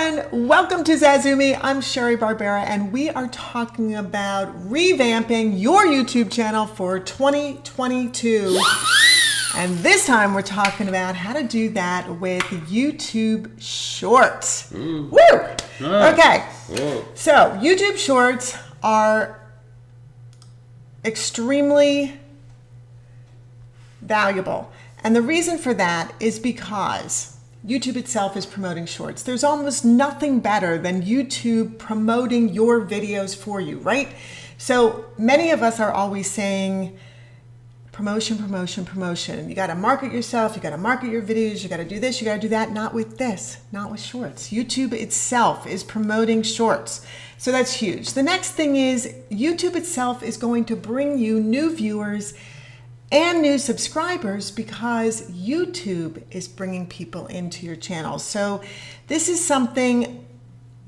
and welcome to Zazoome. I'm Sheri Barbera, and we are talking about revamping your YouTube channel for 2022. And this time we're talking about how to do that with YouTube Shorts. Woo! Okay, so YouTube Shorts are extremely valuable. And the reason for that is because YouTube itself is promoting shorts. There's almost nothing better than YouTube promoting your videos for you, right? So many of us are always saying promotion, promotion, promotion. You got to market yourself. You got to market your videos. You got to do this. You got to do that. Not with this, not with shorts. YouTube itself is promoting shorts. So that's huge. The next thing is YouTube itself is going to bring you new viewers and new subscribers because YouTube is bringing people into your channel. So this is something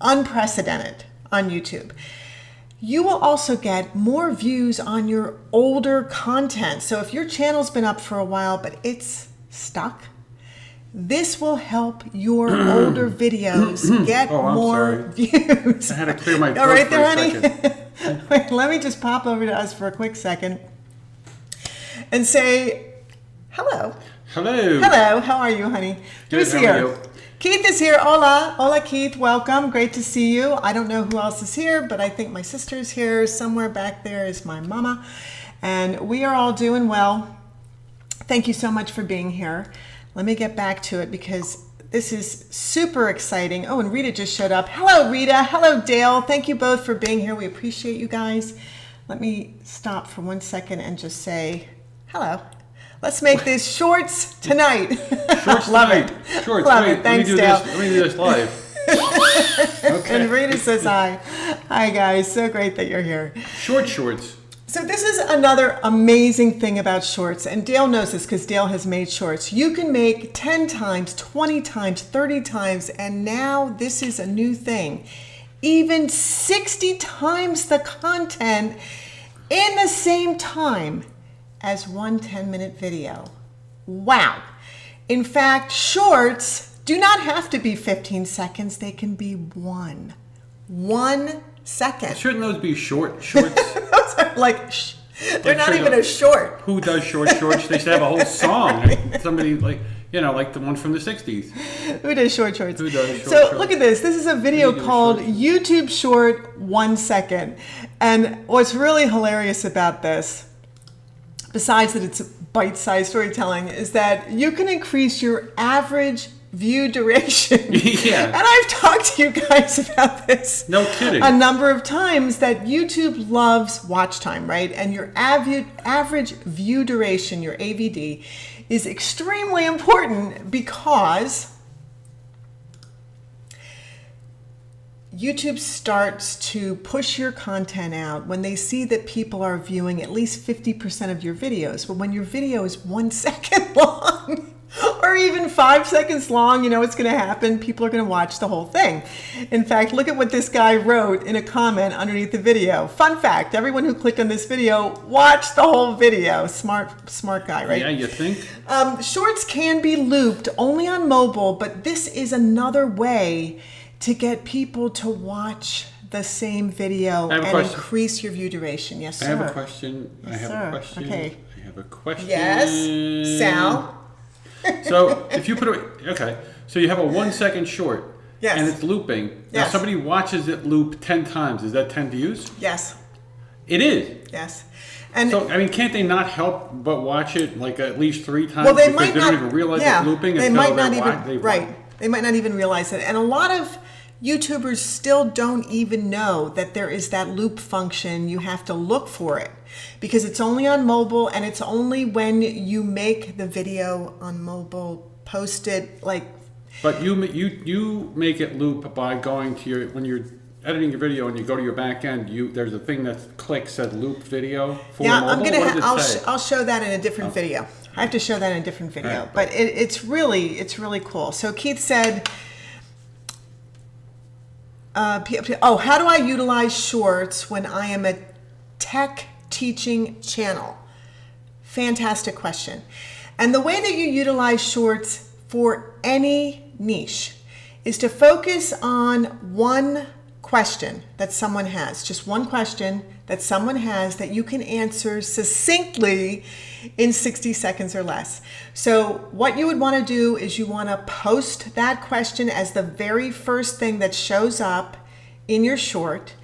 unprecedented on YouTube. You will also get more views on your older content. So if your channel's been up for a while, but it's stuck, this will help your older videos get more views. I had to clear my throat All right for there, a honey? second. Wait, let me just pop over to us for a quick second and say, hello. Hello. Hello, how are you, honey? Good, Who's how here? are you? Keith is here. Hola. Hola, Keith. Welcome. Great to see you. I don't know who else is here, but I think my sister's here. Somewhere back there is my mama. And we are all doing well. Thank you so much for being here. Let me get back to it because this is super exciting. Oh, and Rita just showed up. Hello, Rita. Hello, Dale. Thank you both for being here. We appreciate you guys. Let me stop for 1 second and just say hello. Let's make this shorts tonight. Shorts Love tonight. it. Shorts. Love it. Thanks, Dale. Let me do this live. Okay. And Rita says hi. Hi, guys. So great that you're here. Shorts. So this is another amazing thing about shorts, and Dale knows this because Dale has made shorts. You can make 10 times, 20 times, 30 times, and now this is a new thing. Even 60 times the content in the same time as one 10-minute video. Wow. In fact, shorts do not have to be 15 seconds. They can be 1 second. Shouldn't those be shorts? Those are like, they're not even a short. Who does shorts? They should have a whole song. Somebody like the one from the 60s. Who does shorts? Who does So look at this. This is a video called YouTube Short 1 second. And what's really hilarious about this, besides that it's bite-sized storytelling, is that you can increase your average view duration. Yeah. And I've talked to you guys about this. No kidding. A number of times that YouTube loves watch time, right? And your average view duration, your AVD, is extremely important because YouTube starts to push your content out when they see that people are viewing at least 50% of your videos. But when your video is 1 second long or even 5 seconds long, you know what's going to happen. People are going to watch the whole thing. In fact, look at what this guy wrote in a comment underneath the video. Fun fact, everyone who clicked on this video watched the whole video. Smart guy, right? Yeah, you think? Shorts can be looped only on mobile, but this is another way to get people to watch the same video and increase your view duration. Yes, sir. I have a question. Okay. I have a question. Yes, Sal. So if you put it, so you have a 1 second short. Yes. And it's looping. Yes. If somebody watches it loop 10 times, is that 10 views? Yes. It is. Yes. And so, I mean, can't they not help but watch it like at least 3 times? Well, they because might they not don't even realize yeah, it's looping they until might not they're even right. They might not even realize it. And a lot of YouTubers still don't even know that there is that loop function. You have to look for it because it's only on mobile, and it's only when you make the video on mobile, post it like. But you make it loop by going to when you're editing your video and you go to your back end. There's a thing that clicks at loop video for mobile. I'll show that in a different video. I have to show that in a different video, right. But it's really cool. So Keith said. How do I utilize shorts when I am a tech teaching channel? Fantastic question. And the way that you utilize shorts for any niche is to focus on one question that someone has, just one question that someone has that you can answer succinctly in 60 seconds or less. So what you would want to do is you want to post that question as the very first thing that shows up in your short,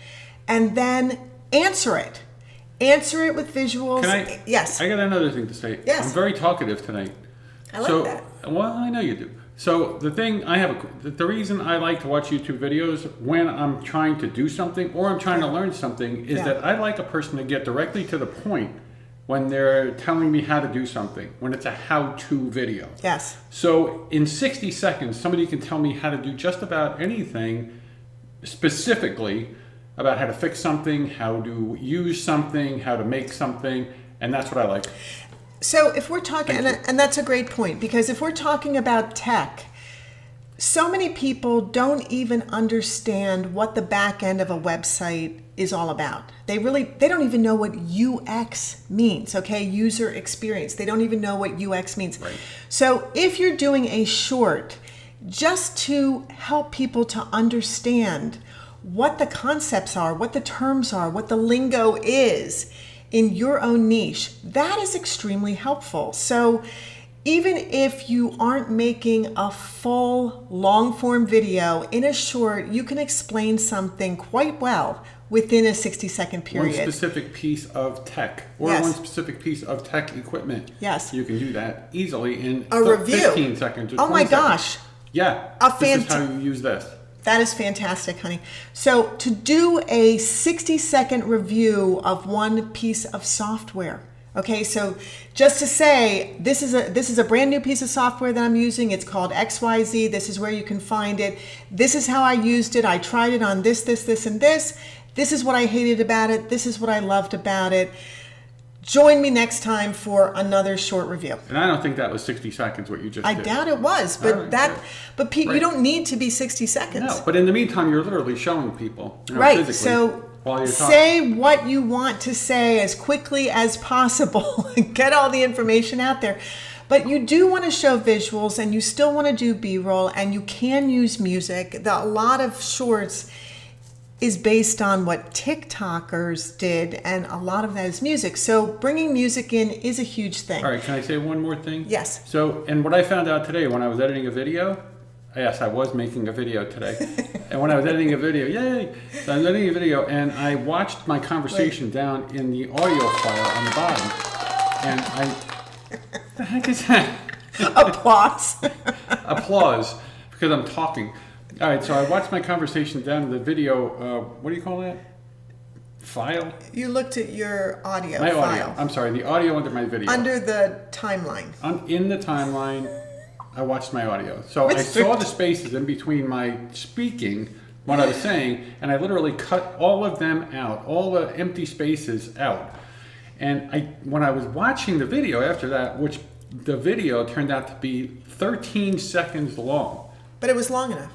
and then answer it. Answer it with visuals. Yes. I got another thing to say. Yes. I'm very talkative tonight. I like that. Well, I know you do. So the thing the reason I like to watch YouTube videos when I'm trying to do something or I'm trying to learn something is that I like a person to get directly to the point when they're telling me how to do something, when it's a how-to video. Yes. So in 60 seconds, somebody can tell me how to do just about anything specifically about how to fix something, how to use something, how to make something, and that's what I like. So if we're talking, and that's a great point, because if we're talking about tech, so many people don't even understand what the back end of a website is all about. They don't even know what UX means, okay? User experience. They don't even know what UX means. Right. So if you're doing a short just to help people to understand what the concepts are, what the terms are, what the lingo is in your own niche, that is extremely helpful. So even if you aren't making a full long form video, in a short, you can explain something quite well within a 60-second period. One specific piece of tech or one specific piece of tech equipment. Yes. You can do that easily in a review. 15 seconds or 20 Oh my seconds. gosh. Yeah. This is how you use this. That is fantastic, honey. So to do a 60-second review of one piece of software, okay, so just to say, this is a brand new piece of software that I'm using. It's called XYZ. This is where you can find it. This is how I used it. I tried it on this, and this. This is what I hated about it. This is what I loved about it. Join me next time for another short review. And I don't think that was 60 seconds what you just did. I doubt it was, but Pete, Right. you don't need to be 60 seconds. No, but in the meantime, you're literally showing people, right. physically, So while you're talking. say what you want to say as quickly as possible and get all the information out there. But you do want to show visuals, and you still want to do B-roll, and you can use music. A lot of shorts is based on what TikTokers did, and a lot of that is music. So bringing music in is a huge thing. All right, can I say one more thing? Yes. So, and what I found out today when I was editing a video, yes, I was making a video today. And when I was editing a video, yay! So I was editing a video, and I watched my conversation down in the audio file on the bottom, and what the heck is that? Applause. Applause, because I'm talking. All right, so I watched my conversation down in the video, what do you call that? File? You looked at your audio My file. audio. I'm sorry, the audio under my video. Under the timeline. In the timeline, I watched my audio. So I saw the spaces in between my speaking, what I was saying, and I literally cut all of them out, all the empty spaces out. And when I was watching the video after that, which the video turned out to be 13 seconds long. But it was long enough.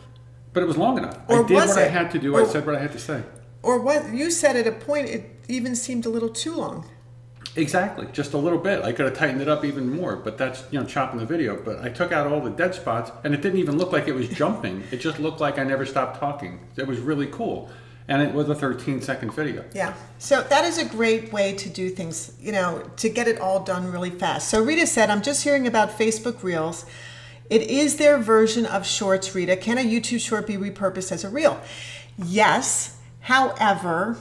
But it was long enough. Or I did was what it? I had to do. I said what I had to say. Or what you said at a point, it even seemed a little too long. Exactly, just a little bit. I could have tightened it up even more, but that's, chopping the video. But I took out all the dead spots, and it didn't even look like it was jumping. It just looked like I never stopped talking. It was really cool. And it was a 13-second video. Yeah. So that is a great way to do things, to get it all done really fast. So Rita said, I'm just hearing about Facebook Reels. It is their version of Shorts, Rita. Can a YouTube short be repurposed as a reel? Yes. However,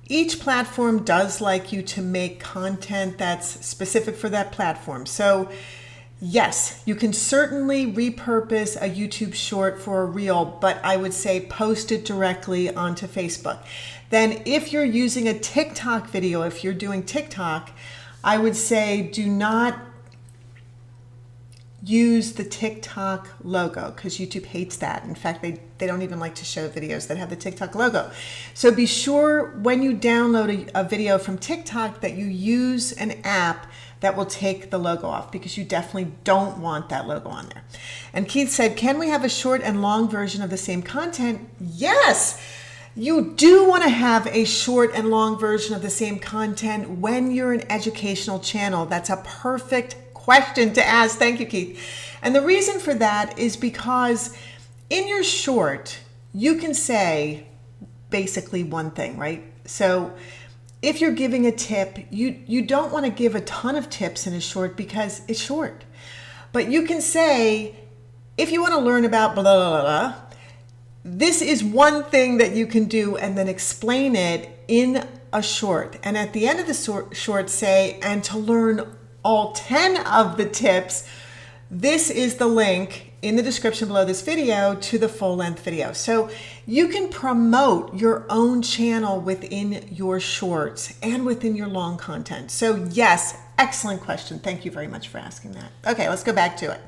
each platform does like you to make content that's specific for that platform. So yes, you can certainly repurpose a YouTube short for a reel, but I would say post it directly onto Facebook. Then if you're using a TikTok video, if you're doing TikTok, I would say do not use the TikTok logo because YouTube hates that. In fact, they don't even like to show videos that have the TikTok logo. So be sure when you download a video from TikTok that you use an app that will take the logo off, because you definitely don't want that logo on there. And Keith said, can we have a short and long version of the same content? Yes. You do want to have a short and long version of the same content when you're an educational channel. That's a perfect question to ask. Thank you, Keith. And the reason for that is because in your short, you can say basically one thing, right? So if you're giving a tip, you don't want to give a ton of tips in a short because it's short. But you can say, if you want to learn about blah, blah, blah, this is one thing that you can do, and then explain it in a short. And at the end of the short, say, and to learn all 10 of the tips, this is the link in the description below this video to the full length video. So you can promote your own channel within your shorts and within your long content. So yes, excellent question. Thank you very much for asking that. Okay, let's go back to it.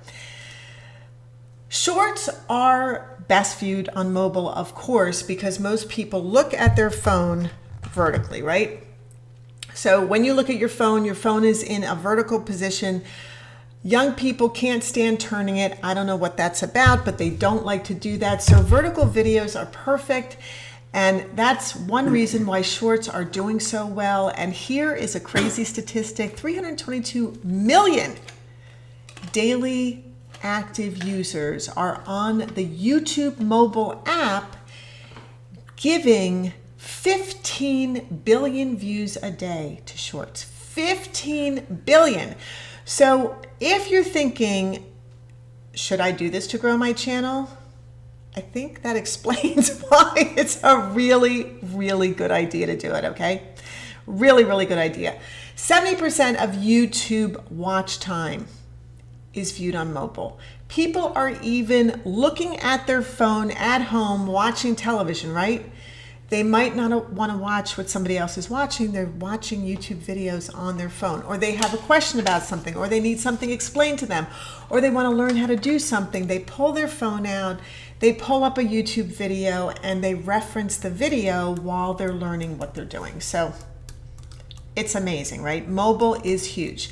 Shorts are best viewed on mobile, of course, because most people look at their phone vertically, right? So when you look at your phone is in a vertical position. Young people can't stand turning it. I don't know what that's about, but they don't like to do that. So vertical videos are perfect. And that's one reason why shorts are doing so well. And here is a crazy statistic: 322 million daily active users are on the YouTube mobile app, giving 15 billion views a day to shorts. 15 billion. So if you're thinking, should I do this to grow my channel? I think that explains why it's a really, really good idea to do it, okay? Really, really good idea. 70% of YouTube watch time is viewed on mobile. People are even looking at their phone at home watching television, right? They might not want to watch what somebody else is watching. They're watching YouTube videos on their phone, or they have a question about something, or they need something explained to them, or they want to learn how to do something. They pull their phone out, they pull up a YouTube video, and they reference the video while they're learning what they're doing. So it's amazing, right? Mobile is huge.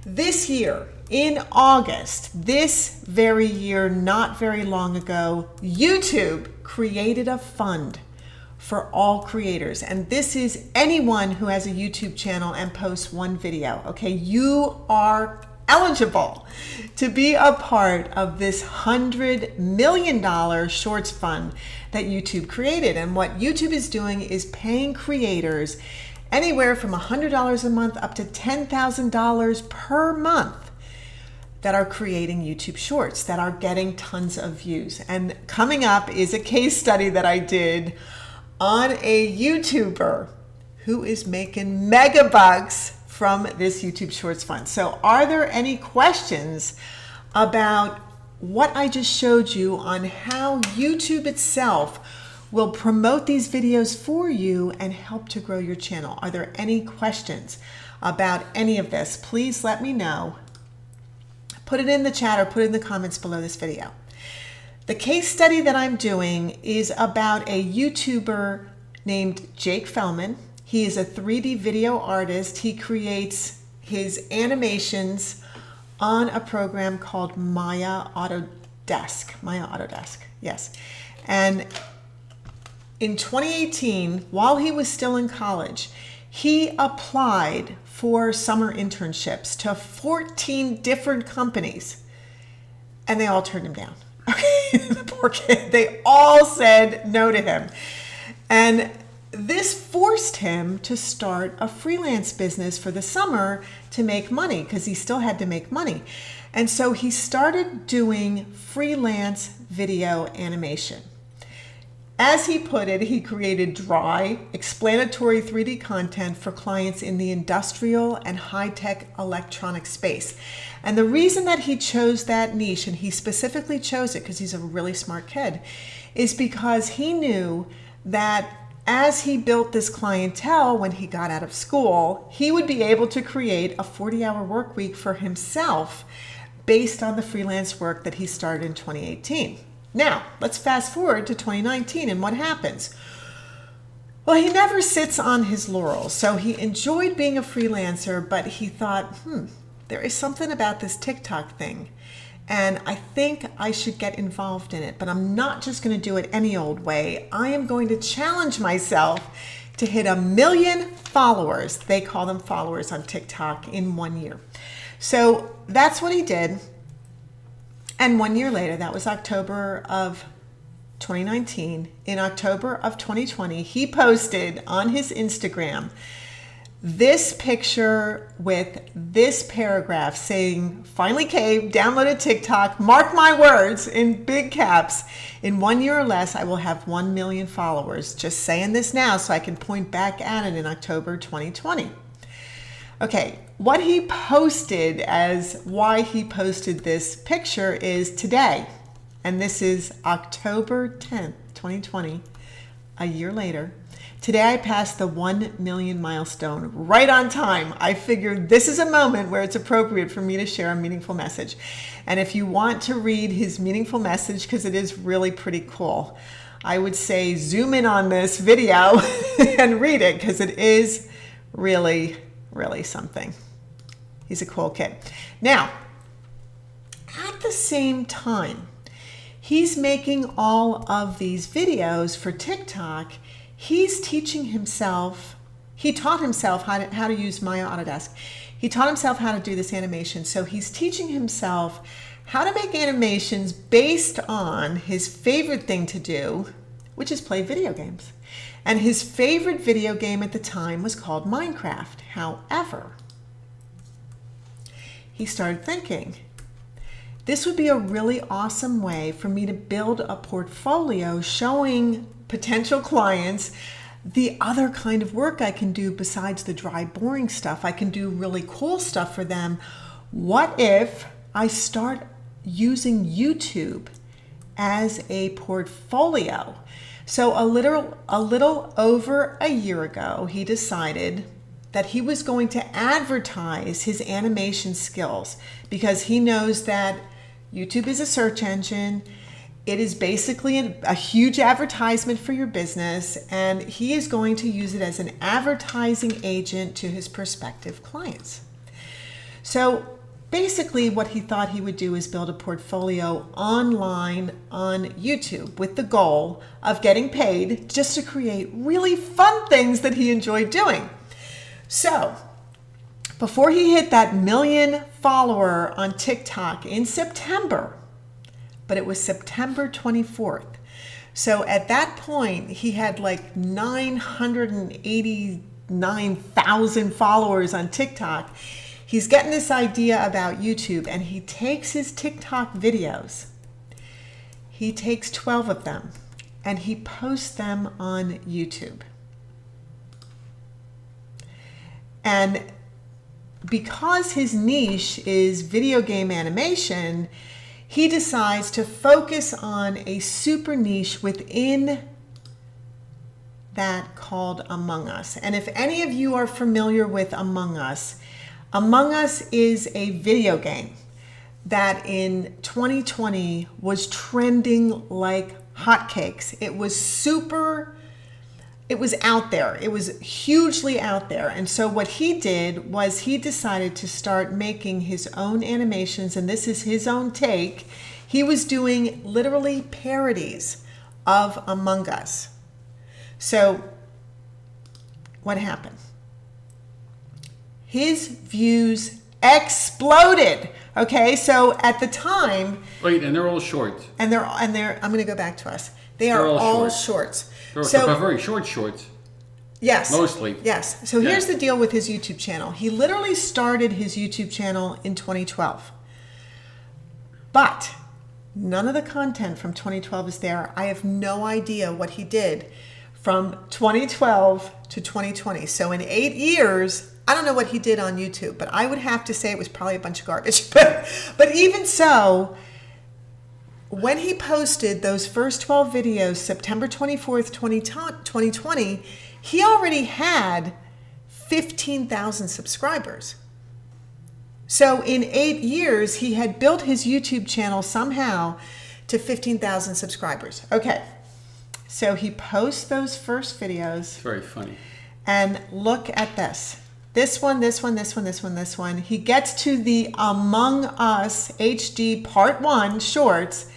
This year, in August, this very year, not very long ago, YouTube created a fund for all creators. And this is anyone who has a YouTube channel and posts one video, okay? You are eligible to be a part of this $100 million shorts fund that YouTube created. And what YouTube is doing is paying creators anywhere from $100 a month up to $10,000 per month that are creating YouTube shorts, that are getting tons of views. And coming up is a case study that I did on a YouTuber who is making mega bucks from this YouTube Shorts fund. So are there any questions about what I just showed you on how YouTube itself will promote these videos for you and help to grow your channel? Are there any questions about any of this? Please let me know. Put it in the chat or put it in the comments below this video. The case study that I'm doing is about a YouTuber named Jake Fellman. He is a 3D video artist. He creates his animations on a program called Maya Autodesk, yes. And in 2018, while he was still in college, he applied for summer internships to 14 different companies, and they all turned him down. The poor kid, they all said no to him. And this forced him to start a freelance business for the summer to make money, because he still had to make money. And so he started doing freelance video animation. As he put it, he created dry, explanatory 3D content for clients in the industrial and high-tech electronic space. And the reason that he chose that niche, and he specifically chose it because he's a really smart kid, is because he knew that as he built this clientele when he got out of school, he would be able to create a 40-hour work week for himself based on the freelance work that he started in 2018. Now, let's fast forward to 2019 and what happens? Well, he never sits on his laurels. So he enjoyed being a freelancer, but he thought, there is something about this TikTok thing, and I think I should get involved in it, but I'm not just going to do it any old way. I am going to challenge myself to hit 1 million followers. They call them followers on TikTok in 1 year. So that's what he did. And 1 year later, that was October of 2019. In October of 2020, he posted on his Instagram this picture with this paragraph saying, "Finally caved, downloaded TikTok, mark my words," in big caps. "In 1 year or less, I will have 1 million followers." Just saying this now so I can point back at it in October 2020. Okay, what he posted as why he posted this picture is today. And this is October 10th, 2020, a year later. "Today I passed the 1 million milestone right on time. I figured this is a moment where it's appropriate for me to share a meaningful message." And if you want to read his meaningful message, because it is really pretty cool, I would say zoom in on this video and read it, because it is really, really something. He's a cool kid. Now, at the same time, he's making all of these videos for TikTok. He's teaching himself, he taught himself how to use Maya Autodesk. He taught himself how to do this animation. So he's teaching himself how to make animations based on his favorite thing to do, which is play video games. And his favorite video game at the time was called Minecraft. However, he started thinking, this would be a really awesome way for me to build a portfolio showing potential clients the other kind of work I can do besides the dry, boring stuff. I can do really cool stuff for them. What if I start using YouTube as a portfolio? So a little over a year ago, he decided that he was going to advertise his animation skills, because he knows that YouTube is a search engine. It is basically a huge advertisement for your business, and he is going to use it as an advertising agent to his prospective clients. So basically what he thought he would do is build a portfolio online on YouTube with the goal of getting paid just to create really fun things that he enjoyed doing. So before he hit that 1 million follower on TikTok in September, but it was September 24th. So at that point, he had like 989,000 followers on TikTok. He's getting this idea about YouTube, and he takes his TikTok videos. He takes 12 of them, and he posts them on YouTube. And because his niche is video game animation, he decides to focus on a super niche within that called Among Us. And if any of you are familiar with Among Us is a video game that in 2020 was trending like hotcakes. It was out there. It was hugely out there. And so what he did was he decided to start making his own animations, and this is his own take. He was doing literally parodies of Among Us. So what happened? His views exploded. Okay, so at the time, wait, and they're all shorts. And they're I'm going to go back to us. They're all shorts. So very short shorts. Yes. Mostly. Yes. So here's the deal with his YouTube channel. He literally started his YouTube channel in 2012. But none of the content from 2012 is there. I have no idea what he did from 2012 to 2020. So in 8 years, I don't know what he did on YouTube, but I would have to say it was probably a bunch of garbage. But even so, when he posted those first 12 videos, September 24th, 2020, he already had 15,000 subscribers. So in 8 years, he had built his YouTube channel somehow to 15,000 subscribers. Okay, so he posts those first videos. It's very funny. And look at this. This one, this one, this one, this one, this one. He gets to the Among Us HD Part 1 shorts.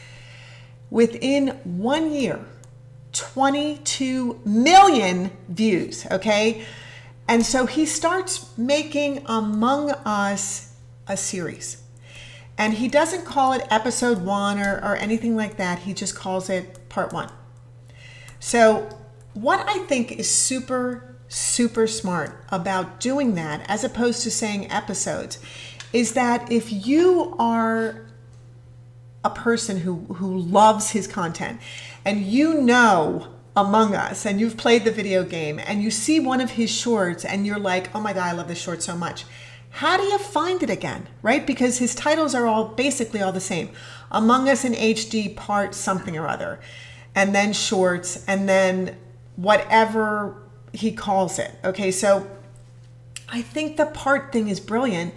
Within 1 year, 22 million views, okay? And so he starts making Among Us a series. And he doesn't call it episode 1 or anything like that. He just calls it part 1. So what I think is super, super smart about doing that, as opposed to saying episodes, is that if you are a person who loves his content, and you know Among Us, and you've played the video game, and you see one of his shorts, and you're like, oh my God, I love this short so much. How do you find it again, right? Because his titles are all basically all the same. Among Us in HD part something or other, and then shorts, and then whatever he calls it. Okay, so I think the part thing is brilliant,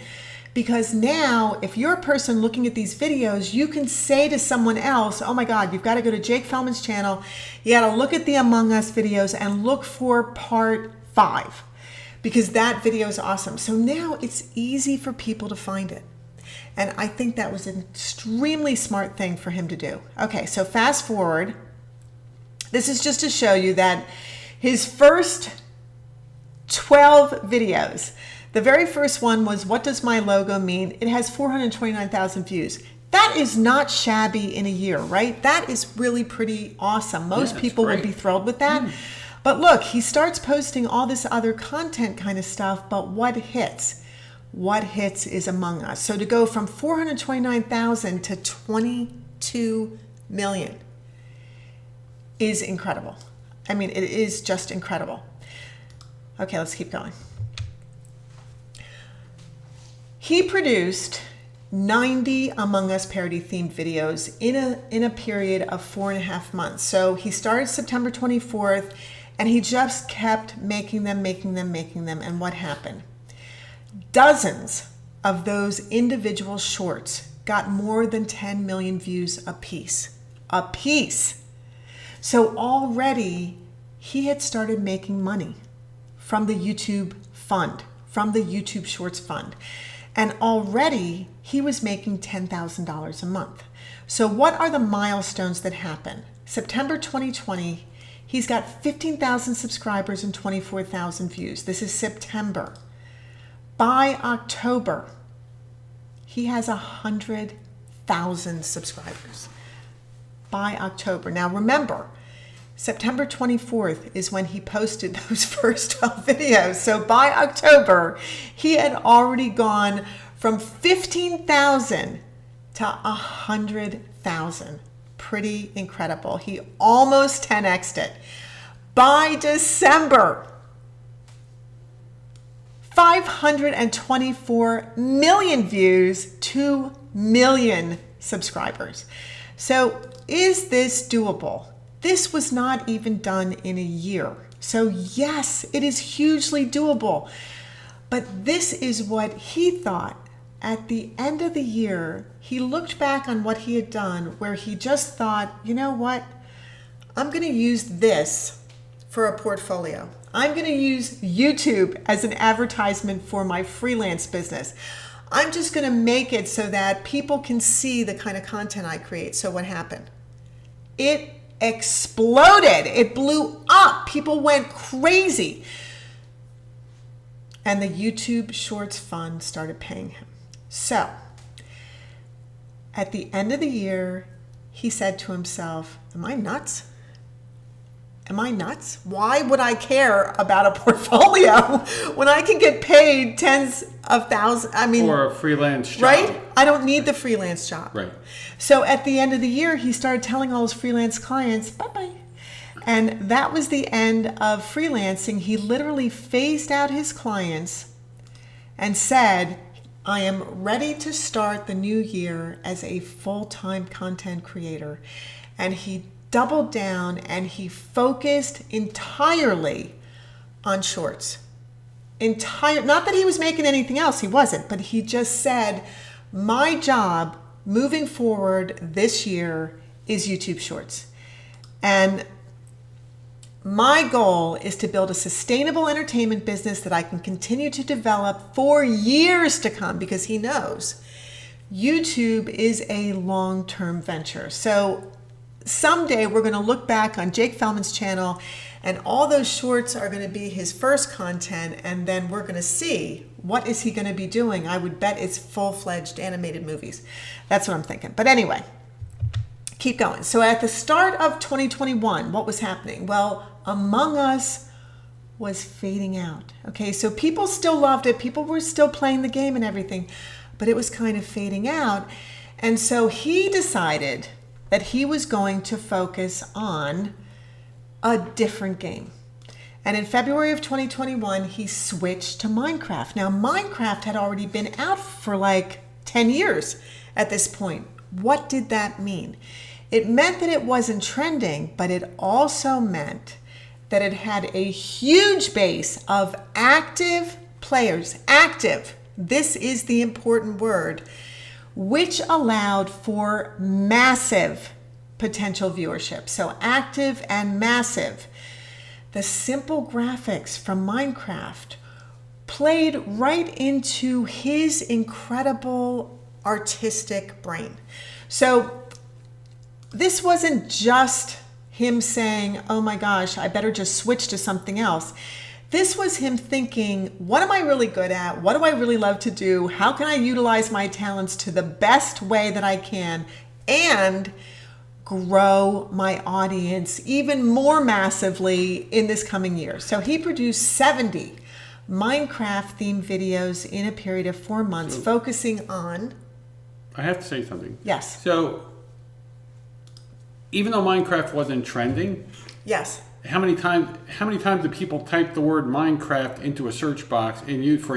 because now if you're a person looking at these videos, you can say to someone else, oh my God, you've got to go to Jake Fellman's channel. You got to look at the Among Us videos and look for part 5, because that video is awesome. So now it's easy for people to find it. And I think that was an extremely smart thing for him to do. Okay, so fast forward. This is just to show you that his first 12 videos, the very first one was, what does my logo mean? It has 429,000 views. That is not shabby in a year, right? That is really pretty awesome. Most people would be thrilled with that. But look, he starts posting all this other content kind of stuff, but what hits? What hits is Among Us. So to go from 429,000 to 22 million is incredible. I mean, it is just incredible. Okay, let's keep going. He produced 90 Among Us parody themed videos in a period of 4.5 months. So he started September 24th, and he just kept making them. And what happened? Dozens of those individual shorts got more than 10 million views a piece. So already he had started making money from the YouTube fund, from the YouTube Shorts fund. And already he was making $10,000 a month. So what are the milestones that happen? September 2020, he's got 15,000 subscribers and 24,000 views. This is September. By October, he has 100,000 subscribers. By October. Now remember, September 24th is when he posted those first 12 videos. So by October, he had already gone from 15,000 to 100,000. Pretty incredible. He almost 10x'd it. By December, 524 million views, 2 million subscribers. So is this doable? This was not even done in a year. So yes, it is hugely doable. But this is what he thought. At the end of the year, he looked back on what he had done, where he just thought, you know what? I'm going to use this for a portfolio. I'm going to use YouTube as an advertisement for my freelance business. I'm just going to make it so that people can see the kind of content I create. So what happened? It exploded. It blew up. People went crazy. And the YouTube Shorts Fund started paying him. So at the end of the year, he said to himself, am I nuts? Am I nuts? Why would I care about a portfolio when I can get paid tens of thousands? I mean, or a freelance job. Right? I don't need the freelance job. Right. So at the end of the year, he started telling all his freelance clients, bye-bye. And that was the end of freelancing. He literally phased out his clients and said, I am ready to start the new year as a full-time content creator. And he doubled down and he focused entirely on shorts. Not that he was making anything else, he wasn't, but he just said, my job moving forward this year is YouTube Shorts. And my goal is to build a sustainable entertainment business that I can continue to develop for years to come, because he knows YouTube is a long-term venture. So someday we're going to look back on Jake Fellman's channel and all those shorts are going to be his first content, and then we're going to see what is he going to be doing. I would bet it's full-fledged animated movies. That's what I'm thinking. But anyway, keep going. So at the start of 2021, what was happening? Well, Among Us was fading out. Okay, so people still loved it. People were still playing the game and everything, but it was kind of fading out. And so he decided that he was going to focus on a different game. And in February of 2021, he switched to Minecraft. Now, Minecraft had already been out for like 10 years at this point. What did that mean? It meant that it wasn't trending, but it also meant that it had a huge base of active players. Active. This is the important word, which allowed for massive potential viewership. So active and massive. The simple graphics from Minecraft played right into his incredible artistic brain. So this wasn't just him saying, oh my gosh, I better just switch to something else. This was him thinking, what am I really good at? What do I really love to do? How can I utilize my talents to the best way that I can and grow my audience even more massively in this coming year? So he produced 70 Minecraft themed videos in a period of 4 months, focusing on... I have to say something. Yes. So, even though Minecraft wasn't trending, yes, how many times do people type the word Minecraft into a search box for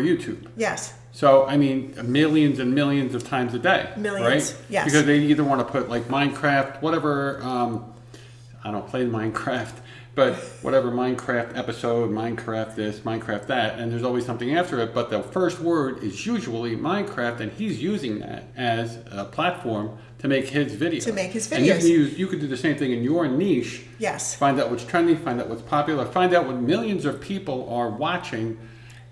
YouTube? Yes. So, I mean, millions and millions of times a day. Millions, right? yes. Because they either want to put like Minecraft, whatever, I don't play Minecraft, but whatever Minecraft episode, Minecraft this, Minecraft that, and there's always something after it, but the first word is usually Minecraft, and he's using that as a platform to make his videos. To make his videos. And you could do the same thing in your niche. Yes. Find out what's trending, find out what's popular, find out what millions of people are watching,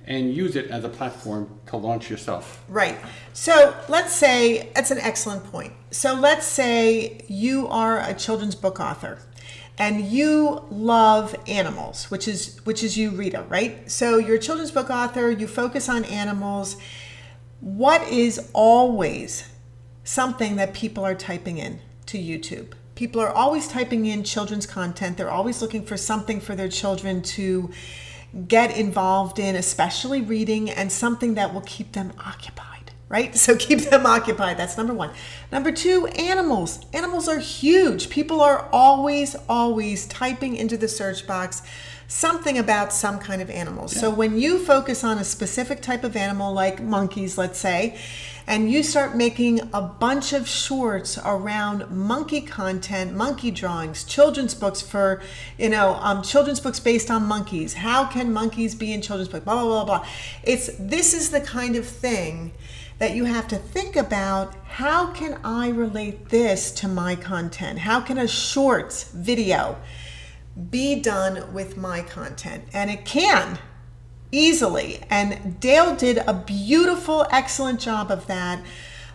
and use it as a platform to launch yourself. Right. So let's say, that's an excellent point. So let's say you are a children's book author and you love animals, which is you, Rita, right? So you're a children's book author, you focus on animals. What is always something that people are typing in to YouTube? People are always typing in children's content. They're always looking for something for their children to get involved in, especially reading, and something that will keep them occupied, right? So keep them occupied. That's number one. Number two, animals. Animals are huge. People are always typing into the search box something about some kind of animal. Yeah. So when you focus on a specific type of animal, like monkeys, let's say, and you start making a bunch of shorts around monkey content, monkey drawings, children's books for, children's books based on monkeys. How can monkeys be in children's books? Blah, blah, blah, blah. This is the kind of thing that you have to think about. How can I relate this to my content? How can a shorts video be done with my content? And it can easily. And Dale did a beautiful, excellent job of that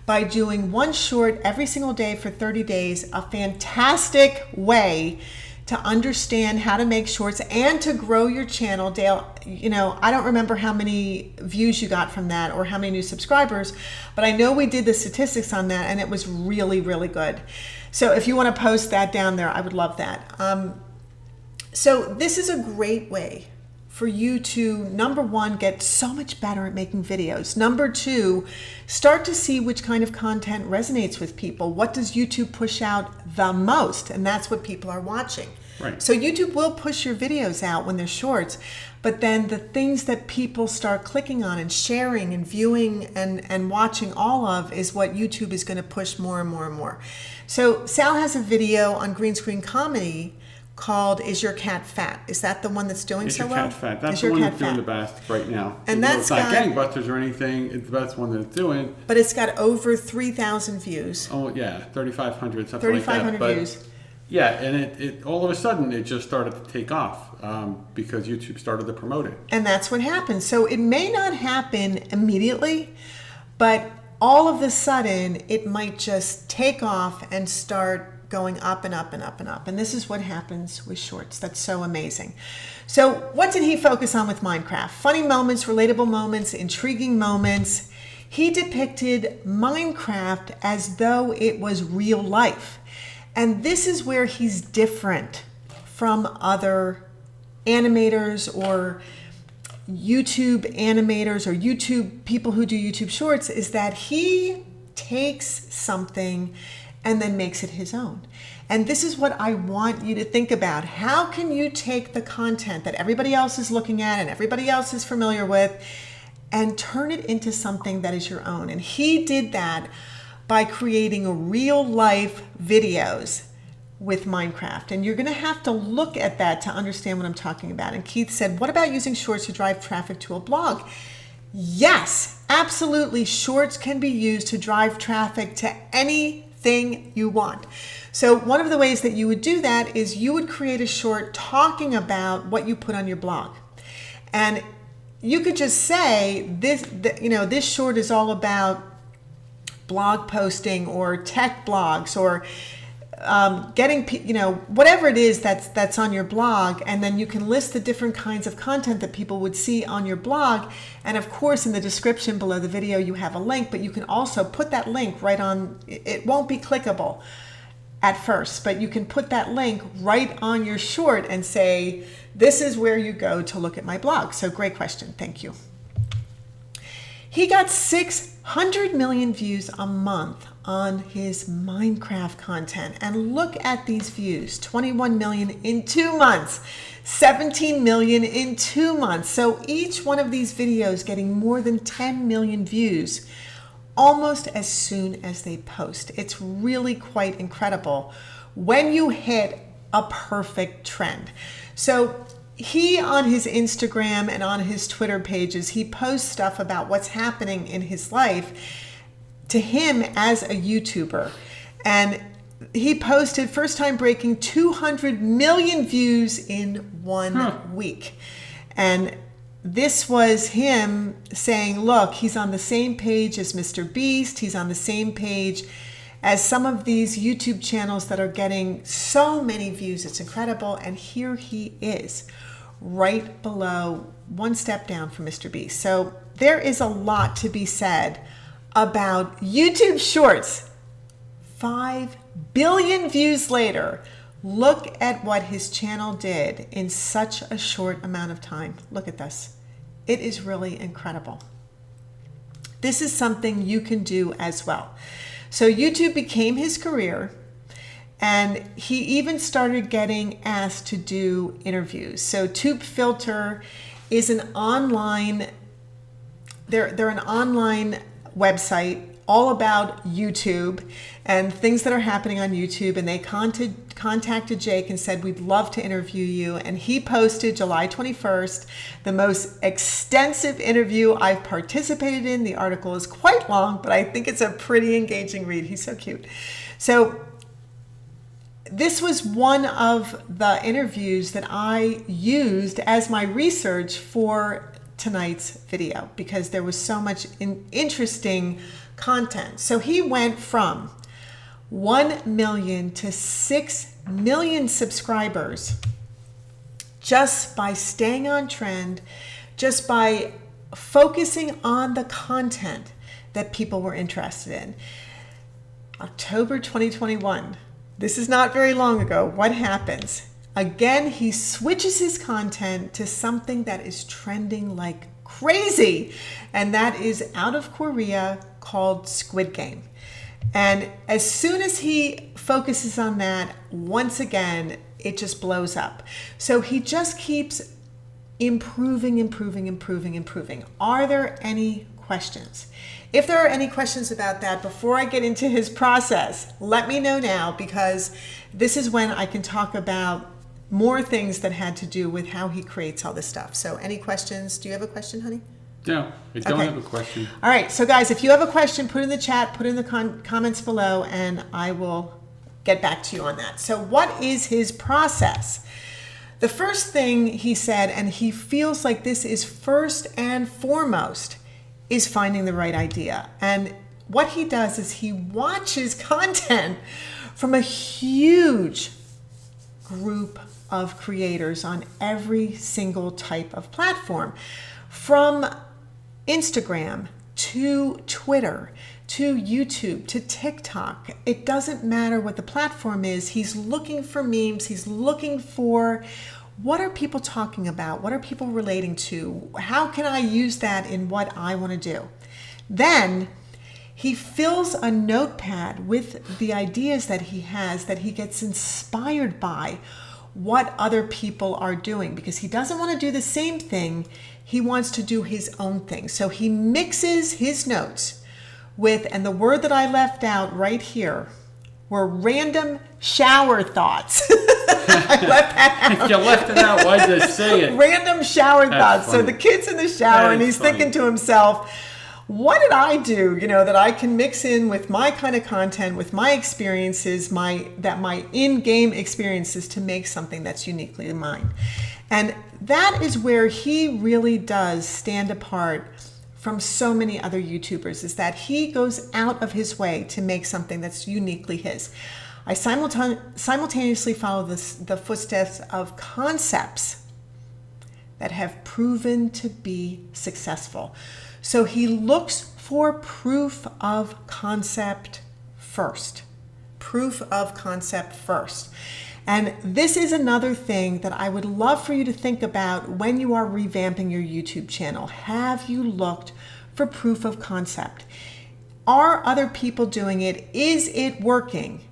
by doing one short every single day for 30 days, a fantastic way to understand how to make shorts and to grow your channel. Dale, I don't remember how many views you got from that or how many new subscribers, but I know we did the statistics on that and it was really, really good. So if you want to post that down there, I would love that. So this is a great way for you to, number one, get so much better at making videos. Number two, start to see which kind of content resonates with people. What does YouTube push out the most? And that's what people are watching. Right. So YouTube will push your videos out when they're shorts, but then the things that people start clicking on and sharing and viewing and watching all of is what YouTube is going to push more and more and more. So Sal has a video on green screen comedy called "Is Your Cat Fat?" Is that the one that's doing so well? Is Your Cat Fat? That's the one that's doing the best right now. And it's not gangbusters or anything. It's the best one that it's doing. But it's got over 3,000 views. Oh yeah, 3,500, something like that. 3,500 views. Yeah, and it all of a sudden it just started to take off because YouTube started to promote it. And that's what happened. So it may not happen immediately, but all of a sudden it might just take off and start going up and up and up and up. And this is what happens with shorts. That's so amazing. So what did he focus on with Minecraft? Funny moments, relatable moments, intriguing moments. He depicted Minecraft as though it was real life. And this is where he's different from other animators or YouTube animators or YouTube people who do YouTube shorts, is that he takes something and then makes it his own. And this is what I want you to think about. How can you take the content that everybody else is looking at and everybody else is familiar with and turn it into something that is your own? And he did that by creating real life videos with Minecraft. And you're going to have to look at that to understand what I'm talking about. And Keith said, what about using shorts to drive traffic to a blog? Yes, absolutely. Shorts can be used to drive traffic to anything you want. So one of the ways that you would do that is you would create a short talking about what you put on your blog. And you could just say this short is all about blog posting or tech blogs or getting, whatever it is that's on your blog. And then you can list the different kinds of content that people would see on your blog. And of course, in the description below the video, you have a link, but you can also put that link right on. It won't be clickable at first, but you can put that link right on your short and say, this is where you go to look at my blog. So great question. Thank you. He got 600 million views a month on his Minecraft content. And look at these views, 21 million in 2 months, 17 million in 2 months. So each one of these videos getting more than 10 million views almost as soon as they post. It's really quite incredible when you hit a perfect trend. So he, on his Instagram and on his Twitter pages, he posts stuff about what's happening in his life to him as a YouTuber. And he posted first time breaking 200 million views in 1 week. And this was him saying, look, he's on the same page as Mr. Beast. He's on the same page as some of these YouTube channels that are getting so many views. It's incredible. And here he is, right below, one step down from Mr. Beast. So there is a lot to be said about YouTube Shorts. 5 billion views later. Look at what his channel did in such a short amount of time. Look at this. It is really incredible. This is something you can do as well. So YouTube became his career, and he even started getting asked to do interviews. So Tube Filter is an online, they're an online website all about YouTube and things that are happening on YouTube. And they contacted Jake and said, we'd love to interview you. And he posted July 21st, the most extensive interview I've participated in. The article is quite long, but I think it's a pretty engaging read. He's so cute. So this was one of the interviews that I used as my research for tonight's video because there was so much interesting content. So he went from 1 million to 6 million subscribers just by staying on trend, just by focusing on the content that people were interested in. October 2021. This is not very long ago. What happens? Again, he switches his content to something that is trending like crazy, and that is out of Korea called Squid Game. And as soon as he focuses on that, once again, it just blows up. So he just keeps improving. Are there any questions? If there are any questions about that, before I get into his process, let me know now, because this is when I can talk about more things that had to do with how he creates all this stuff. So any questions? Do you have a question, honey? No, I don't have a question. All right. So guys, if you have a question, put it in the chat, put it in the comments below, and I will get back to you on that. So what is his process? The first thing he said, and he feels like this is first and foremost, is finding the right idea. And what he does is he watches content from a huge group of creators on every single type of platform, from Instagram to Twitter to YouTube to TikTok. It doesn't matter what the platform is. He's looking for memes. He's looking for, what are people talking about? What are people relating to? How can I use that in what I want to do? Then he fills a notepad with the ideas that he has, that he gets inspired by what other people are doing, because he doesn't want to do the same thing. He wants to do his own thing. So he mixes his notes with, and the word that I left out right here were random shower thoughts. I left that out. If you left it out, why'd you say it? Random shower thoughts. Funny. So the kid's in the shower and he's thinking to himself, what did I do, that I can mix in with my kind of content, with my experiences, my in-game experiences, to make something that's uniquely mine. And that is where he really does stand apart from so many other YouTubers, is that he goes out of his way to make something that's uniquely his. I simultaneously follow the footsteps of concepts that have proven to be successful. So he looks for proof of concept first. Proof of concept first. And this is another thing that I would love for you to think about when you are revamping your YouTube channel. Have you looked for proof of concept? Are other people doing it? Is it working?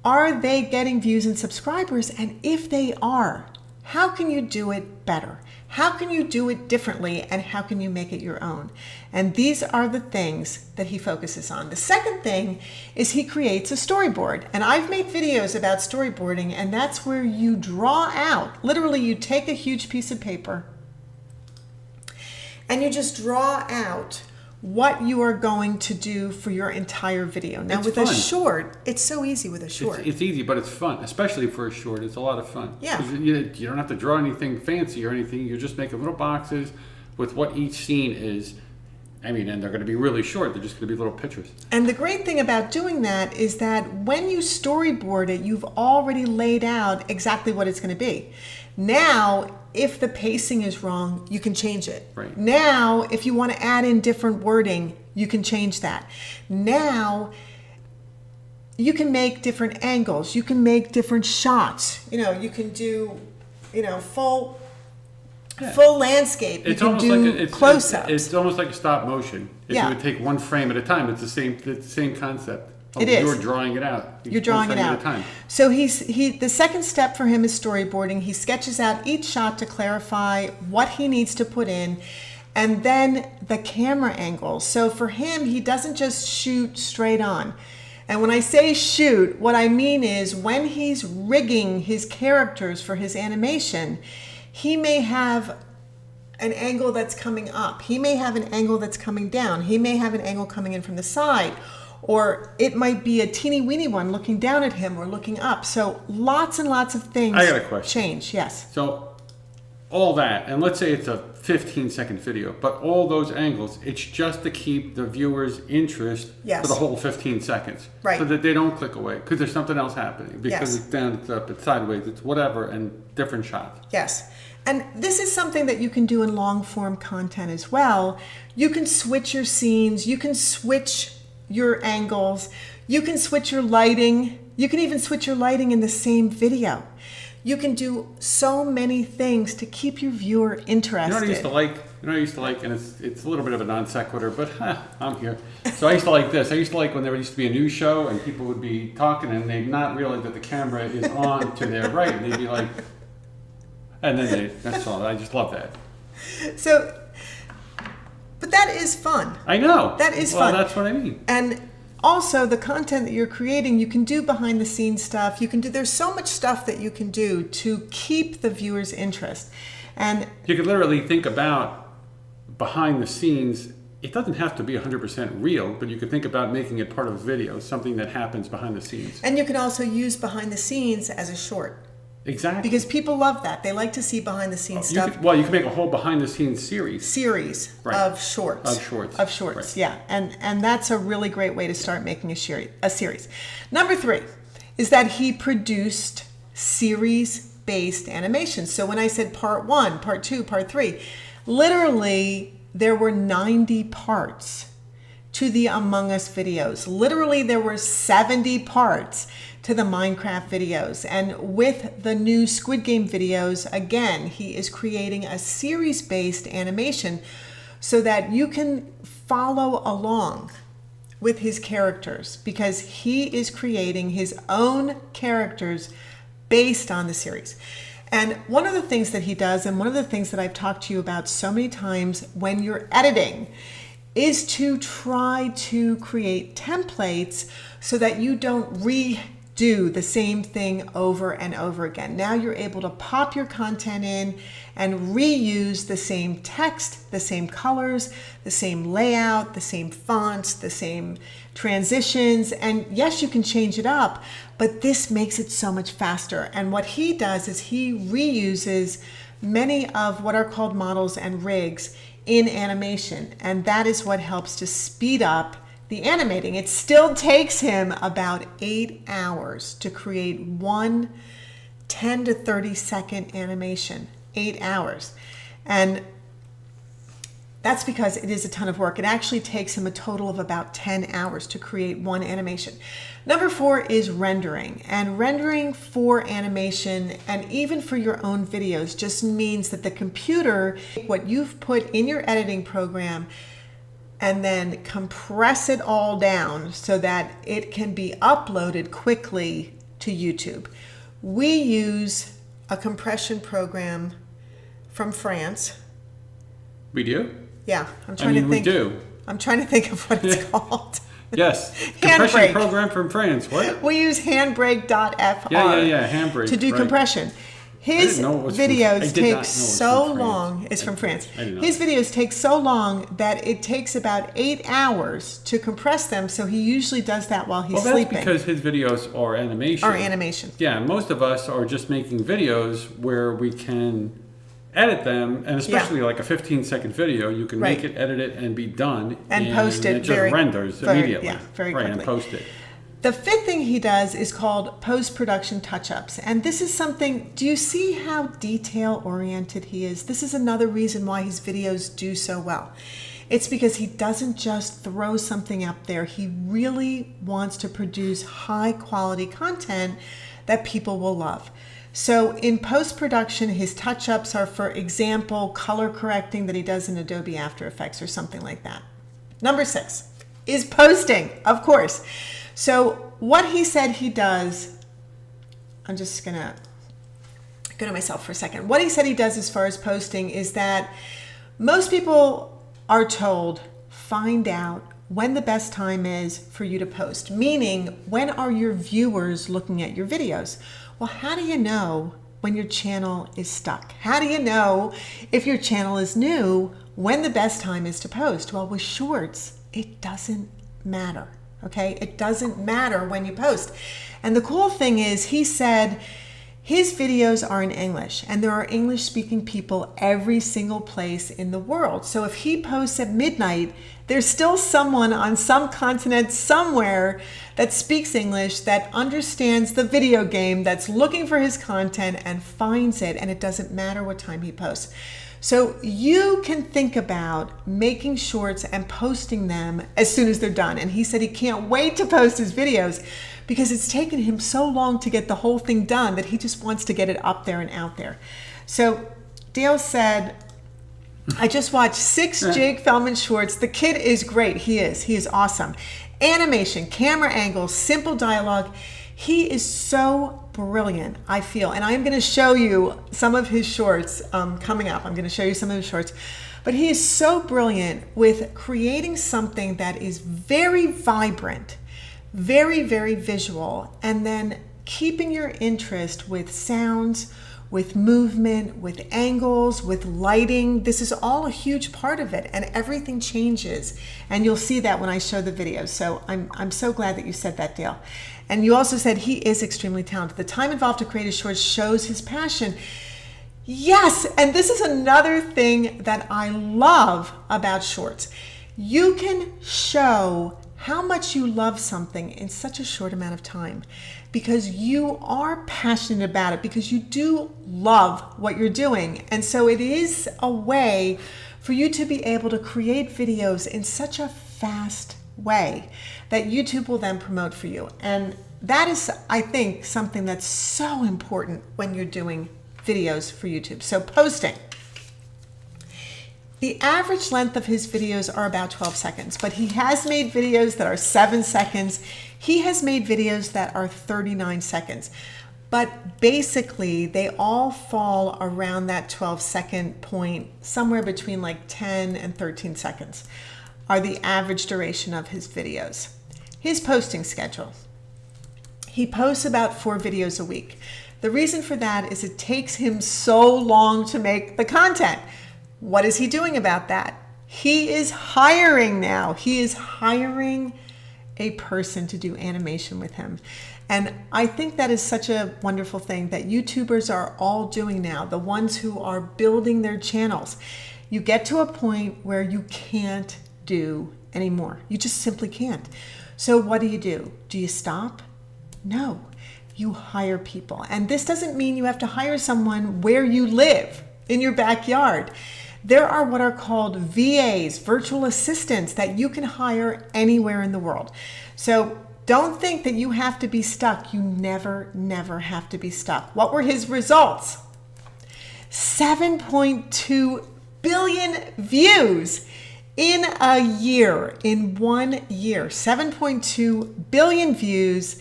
Are they getting views and subscribers? And if they are, how can you do it better? How can you do it differently, and how can you make it your own? And these are the things that he focuses on. The second thing is he creates a storyboard. And I've made videos about storyboarding, and that's where you draw out, literally you take a huge piece of paper and you just draw out what you are going to do for your entire video. Now, with a short, it's so easy with a short. It's easy, but it's fun, especially for a short. It's a lot of fun. Yeah. You don't have to draw anything fancy or anything. You're just making little boxes with what each scene is. And they're going to be really short. They're just going to be little pictures. And the great thing about doing that is that when you storyboard it, you've already laid out exactly what it's going to be. Now, if the pacing is wrong, you can change it. Right. Now, if you want to add in different wording, you can change that. Now, you can make different angles. You can make different shots. You can do, full landscape. You can do close-ups. It's almost like a stop motion. If you would take one frame at a time, it's the same concept. It is. You're drawing it out. You're drawing it out. At a time. So the second step for him is storyboarding. He sketches out each shot to clarify what he needs to put in, and then the camera angle. So for him, he doesn't just shoot straight on. And when I say shoot, what I mean is when he's rigging his characters for his animation, he may have an angle that's coming up. He may have an angle that's coming down. He may have an angle coming in from the side. Or it might be a teeny weeny one looking down at him or looking up. So lots and lots of things I got a question. Change. Yes. So all that, and let's say it's a 15-second video, but all those angles, it's just to keep the viewer's interest for the whole 15 seconds. Right. So that they don't click away because there's something else happening. Because Yes. it's down, it's up, it's sideways, it's whatever, and different shots. Yes. And this is something that you can do in long form content as well. You can switch your scenes. You can switch your angles. You can switch your lighting. You can even switch your lighting in the same video. You can do so many things to keep your viewer interested. You know what I used to like, and it's a little bit of a non sequitur, but I'm here. So I used to like this. I used to like when there used to be a news show and people would be talking and they'd not realize that the camera is on to their right. And they'd be like, and then that's all. I just love that. So, but that is fun. I know. That is fun. fun. That's what I mean. And also the content that you're creating, you can do behind the scenes stuff. There's so much stuff that you can do to keep the viewer's interest. And you could literally think about behind the scenes. It doesn't have to be 100% real, but you could think about making it part of a video, something that happens behind the scenes. And you can also use behind the scenes as a short. Exactly. Because people love that. They like to see behind the scenes stuff. You could make a whole behind the scenes series. Right. of shorts. Of shorts. Right. Yeah. And that's a really great way to start making a series. Number 3 is that he produced series-based animations. So when I said part 1, part 2, part 3, literally there were 90 parts to the Among Us videos. Literally there were 70 parts to the Minecraft videos. And with the new Squid Game videos, again, he is creating a series-based animation so that you can follow along with his characters, because he is creating his own characters based on the series. And one of the things that he does, and one of the things that I've talked to you about so many times when you're editing, is to try to create templates so that you don't redo the same thing over and over again. Now you're able to pop your content in and reuse the same text, the same colors, the same layout, the same fonts, the same transitions. And yes, you can change it up, but this makes it so much faster. And what he does is he reuses many of what are called models and rigs in animation. And that is what helps to speed up the animating. It still takes him about 8 hours to create one 10 to 30 second animation. 8 hours. And that's because it is a ton of work. It actually takes him a total of about 10 hours to create one animation. Number 4 is rendering. And rendering for animation and even for your own videos just means that the computer, what you've put in your editing program, and then compress it all down so that it can be uploaded quickly to YouTube. We use a compression program from France. We do? Yeah, I'm trying to think. We do. I'm trying to think of what it's called. Yes, compression program from France. What? We use handbrake.fr Handbrake, to do compression. His videos take so long. It's from France. His videos take so long that it takes about 8 hours to compress them. So he usually does that while he's sleeping. That's because his videos are animation. Yeah, most of us are just making videos where we can edit them, and especially like a 15-second video, you can make it, edit it, and be done, and post it. It just renders immediately. Yeah, very quickly. And post it. The 5th thing he does is called post-production touch-ups. And this is something, do you see how detail-oriented he is? This is another reason why his videos do so well. It's because he doesn't just throw something up there. He really wants to produce high-quality content that people will love. So in post-production, his touch-ups are, for example, color correcting that he does in Adobe After Effects or something like that. Number 6 is posting, of course. So what he said he does, I'm just going to go to myself for a second. What he said he does as far as posting is that most people are told, find out when the best time is for you to post, meaning when are your viewers looking at your videos? Well, how do you know when your channel is stuck? How do you know if your channel is new when the best time is to post? Well, with shorts, it doesn't matter. Okay, it doesn't matter when you post. And the cool thing is, he said his videos are in English, and there are English speaking people every single place in the world. So if he posts at midnight, there's still someone on some continent somewhere that speaks English, that understands the video game, that's looking for his content and finds it, and it doesn't matter what time he posts. So you can think about making shorts and posting them as soon as they're done. And he said he can't wait to post his videos because it's taken him so long to get the whole thing done that he just wants to get it up there and out there. So Dale said, I just watched 6 Jake Fellman shorts. The kid is great. He is awesome. Animation, camera angles, simple dialogue. He is so brilliant, I feel. And I'm going to show you some of his shorts coming up. I'm going to show you some of his shorts. But he is so brilliant with creating something that is very vibrant, very, very visual, and then keeping your interest with sounds, with movement, with angles, with lighting. This is all a huge part of it, and everything changes. And you'll see that when I show the videos. So I'm so glad that you said that, Dale. And you also said he is extremely talented. The time involved to create his shorts shows his passion. Yes, and this is another thing that I love about shorts. You can show how much you love something in such a short amount of time, because you are passionate about it, because you do love what you're doing. And so it is a way for you to be able to create videos in such a fast way that YouTube will then promote for you. And that is, I think, something that's so important when you're doing videos for YouTube. So posting. The average length of his videos are about 12 seconds, but he has made videos that are 7 seconds. He has made videos that are 39 seconds. But basically, they all fall around that 12-second point, somewhere between like 10 and 13 seconds are the average duration of his videos. His posting schedule. He posts about 4 videos a week. The reason for that is it takes him so long to make the content. What is he doing about that? He is hiring now. He is hiring a person to do animation with him. And I think that is such a wonderful thing that YouTubers are all doing now, the ones who are building their channels. You get to a point where you can't do anymore. You just simply can't. So what do? Do you stop? No, you hire people. And this doesn't mean you have to hire someone where you live, in your backyard. There are what are called VAs, virtual assistants, that you can hire anywhere in the world. So don't think that you have to be stuck. You never, never have to be stuck. What were his results? 7.2 billion views in a year, in 1 year. 7.2 billion views.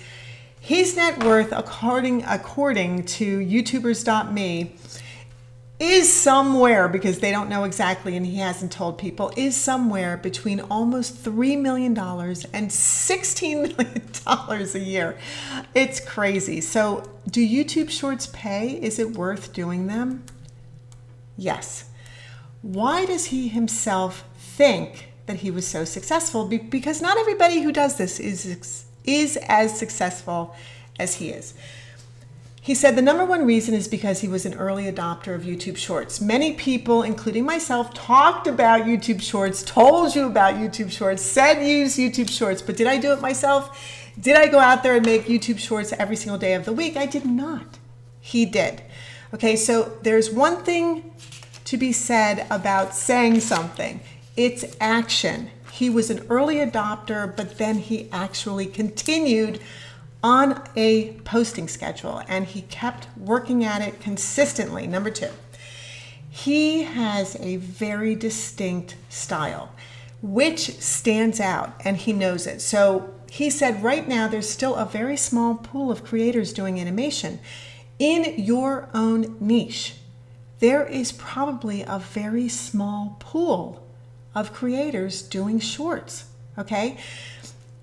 His net worth, according to YouTubers.me, is somewhere, because they don't know exactly and he hasn't told people, is somewhere between almost $3 million and $16 million a year. It's crazy. So do YouTube Shorts pay? Is it worth doing them? Yes. Why does he himself think that he was so successful? Because not everybody who does this is as successful as he is. He said the number one reason is because he was an early adopter of YouTube Shorts. Many people, including myself, talked about YouTube Shorts, told you about YouTube Shorts, said use YouTube Shorts, but did I do it myself? Did I go out there and make YouTube Shorts every single day of the week? I did not. He did. Okay, so there's one thing to be said about saying something. It's action. He was an early adopter, but then he actually continued on a posting schedule, and he kept working at it consistently. Number 2, he has a very distinct style, which stands out, and he knows it. So he said right now there's still a very small pool of creators doing animation. In your own niche, there is probably a very small pool of creators doing shorts, okay?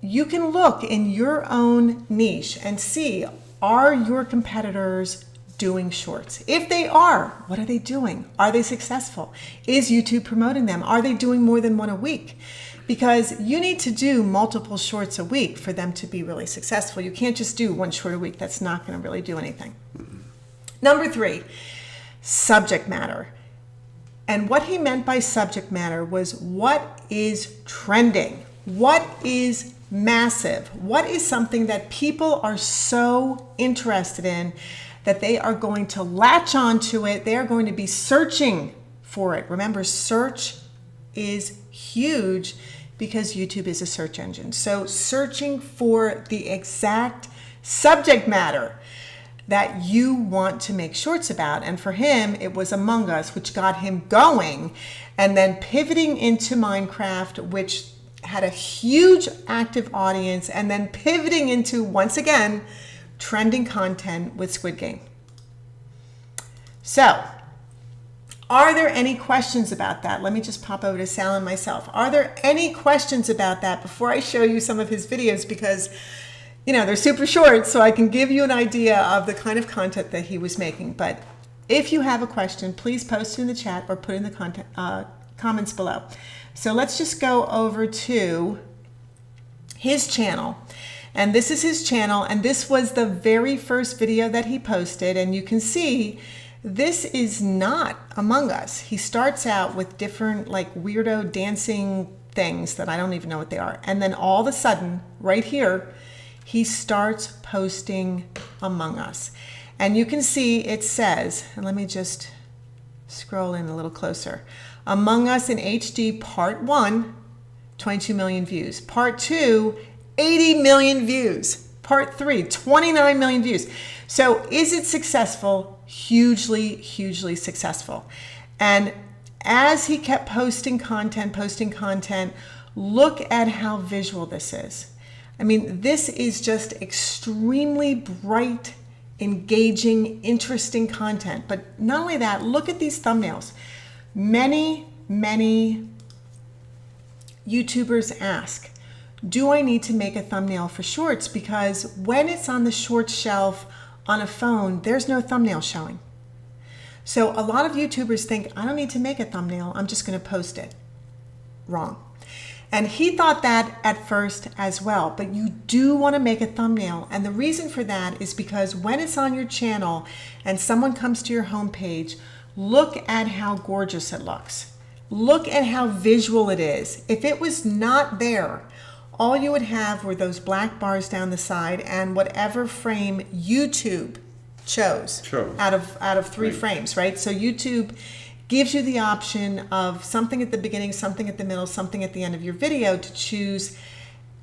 You can look in your own niche and see, are your competitors doing shorts? If they are, what are they doing? Are they successful? Is YouTube promoting them? Are they doing more than one a week? Because you need to do multiple shorts a week for them to be really successful. You can't just do 1 short a week. That's not going to really do anything. Number 3, subject matter. And what he meant by subject matter was what is trending? What is massive? What is something that people are so interested in that they are going to latch onto it? They are going to be searching for it. Remember, search is huge because YouTube is a search engine. So searching for the exact subject matter that you want to make shorts about. And for him, it was Among Us, which got him going, and then pivoting into Minecraft, which had a huge active audience, and then pivoting into, once again, trending content with Squid Game. So, are there any questions about that? Let me just pop over to Sal and myself. Are there any questions about that before I show you some of his videos? Because, you know, they're super short, so I can give you an idea of the kind of content that he was making. But if you have a question, please post it in the chat or put in the comments below. So let's just go over to his channel. And this is his channel, and this was the very first video that he posted. And you can see this is not Among Us. He starts out with different like weirdo dancing things that I don't even know what they are. And then all of a sudden, right here, he starts posting Among Us. And you can see it says, and let me just scroll in a little closer. Among Us in HD Part 1, 22 million views. Part 2, 80 million views. Part 3, 29 million views. So is it successful? Hugely, hugely successful. And as he kept posting content, look at how visual this is. I mean, this is just extremely bright, engaging, interesting content. But not only that, look at these thumbnails. Many YouTubers ask, do I need to make a thumbnail for shorts? Because when it's on the shorts shelf on a phone, there's no thumbnail showing. So a lot of YouTubers think, I don't need to make a thumbnail, I'm just going to post it. Wrong. And he thought that at first as well, but you do want to make a thumbnail. And the reason for that is because when it's on your channel and someone comes to your homepage, look at how gorgeous it looks. Look at how visual it is. If it was not there, all you would have were those black bars down the side and whatever frame YouTube chose. out of 3 frames, right? So YouTube gives you the option of something at the beginning, something at the middle, something at the end of your video to choose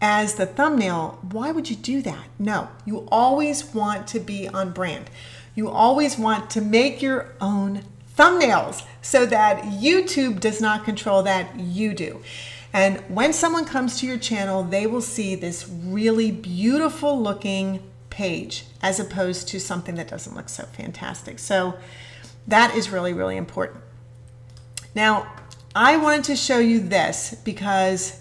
as the thumbnail. Why would you do that? No, you always want to be on brand. You always want to make your own thumbnails so that YouTube does not control that, you do. And when someone comes to your channel, they will see this really beautiful looking page as opposed to something that doesn't look so fantastic. So that is really, really important. Now, I wanted to show you this because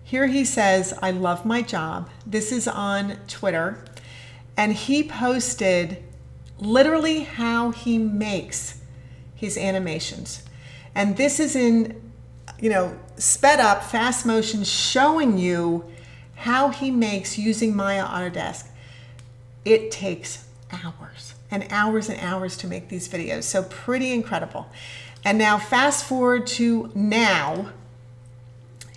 here he says, I love my job. This is on Twitter. And he posted literally how he makes his animations. And this is in, sped up, fast motion, showing you how he makes using Maya Autodesk. It takes hours and hours and hours to make these videos. So pretty incredible. And now fast forward to now,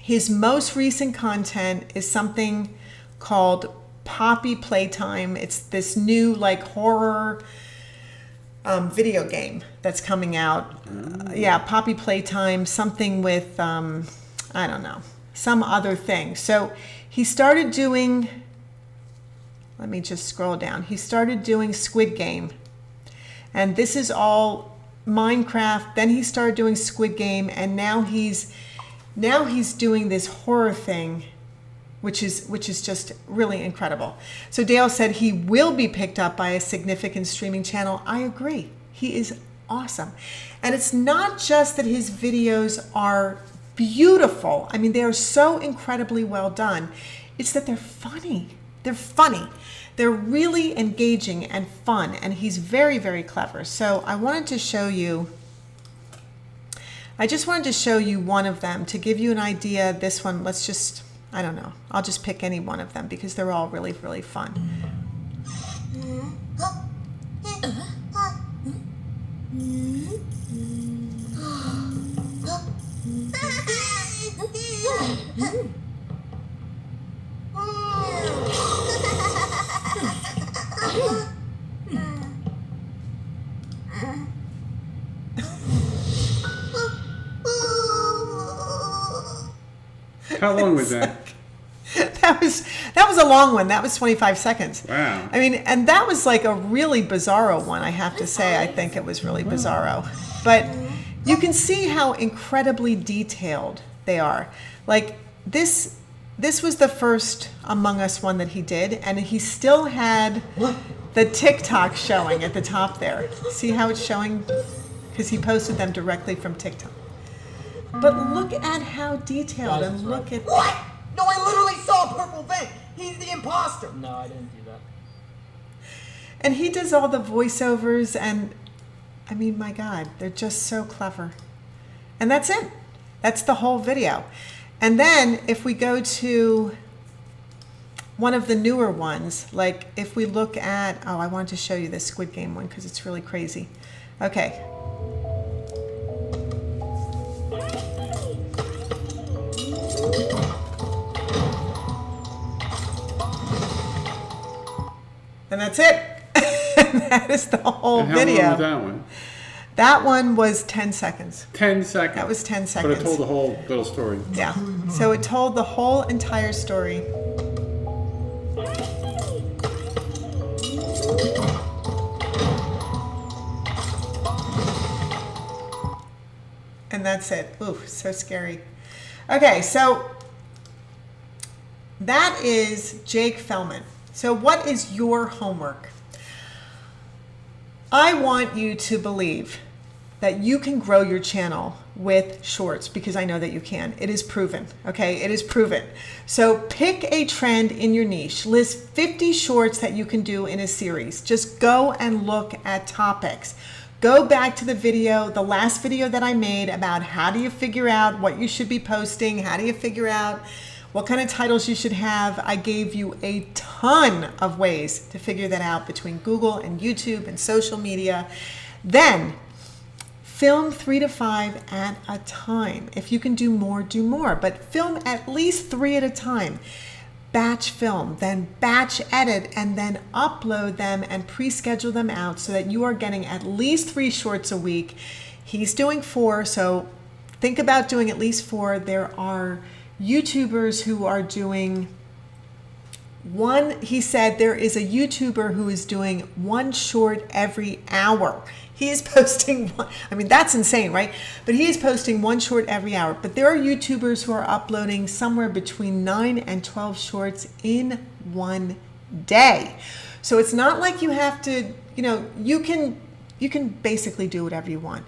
his most recent content is something called Poppy Playtime. It's this new horror video game that's coming out. Yeah, Poppy Playtime, something with, I don't know, some other thing. So he started doing, let me just scroll down. He started doing Squid Game. And this is all Minecraft. Then he started doing Squid Game. And now he's doing this horror thing, which is just really incredible. So Dale said he will be picked up by a significant streaming channel. I agree. He is awesome. And it's not just that his videos are beautiful. I mean, they are so incredibly well done. It's that they're funny. They're funny. They're really engaging and fun. And he's very, very clever. So I wanted to show you, I just wanted to show you one of them to give you an idea. This one, let's just, I don't know. I'll just pick any one of them because they're all really, really fun. How long was that? That was a long one. That was 25 seconds. Wow. I mean, and that was like a really bizarro one, I have to say. I think it was really bizarro. But you can see how incredibly detailed they are. Like this was the first Among Us one that he did, and he still had the TikTok showing at the top there. See how it's showing? Because he posted them directly from TikTok. But look at how detailed, and look at... What? No, I literally saw a purple vent. He's the imposter. No, I didn't do that. And he does all the voiceovers, and I mean, my God, they're just so clever. And that's it. That's the whole video. And then if we go to one of the newer ones, like if we look at, oh, I wanted to show you this Squid Game one because it's really crazy. Okay. And that's it. That is the whole And how video. long was that one? That one was 10 seconds. 10 seconds. That was 10 seconds. But it told the whole little story. Yeah. So it told the whole entire story. And that's it. Ooh, so scary. Okay, so that is Jake Fellman. So what is your homework? I want you to believe that you can grow your channel with shorts, because I know that you can. It is proven, okay? It is proven. So pick a trend in your niche. List 50 shorts that you can do in a series. Just go and look at topics. Go back to the video, the last video that I made about how do you figure out what you should be posting, how do you figure out what kind of titles you should have. I gave you a ton of ways to figure that out between Google and YouTube and social media. Then film 3 to 5 at a time. If you can do more, do more, but film at least 3 at a time. Batch film, then batch edit, and then upload them and pre-schedule them out so that you are getting at least 3 shorts a week. He's doing 4, so think about doing at least 4. There are YouTubers who are doing 1. He said there is a YouTuber who is doing 1 short every hour. He is posting one, I mean, that's insane, right? But he is posting 1 short every hour. But there are YouTubers who are uploading somewhere between 9 and 12 shorts in 1 day. So it's not like you have to, you can basically do whatever you want.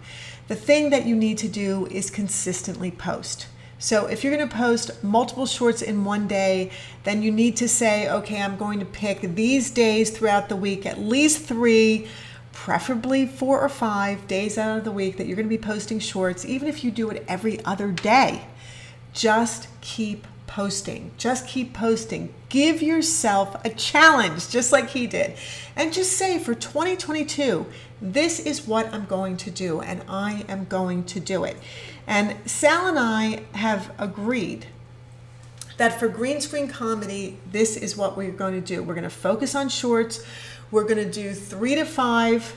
The thing that you need to do is consistently post. So if you're going to post multiple shorts in 1 day, then you need to say, okay, I'm going to pick these days throughout the week, at least 3, preferably 4 or 5 days out of the week that you're going to be posting shorts. Even if you do it every other day, just keep posting. Just keep posting. Give yourself a challenge, just like he did. And just say, for 2022, this is what I'm going to do, and I am going to do it. And Sal and I have agreed that for Green Screen Comedy, this is what we're going to do. We're going to focus on shorts. We're going to do 3 to 5,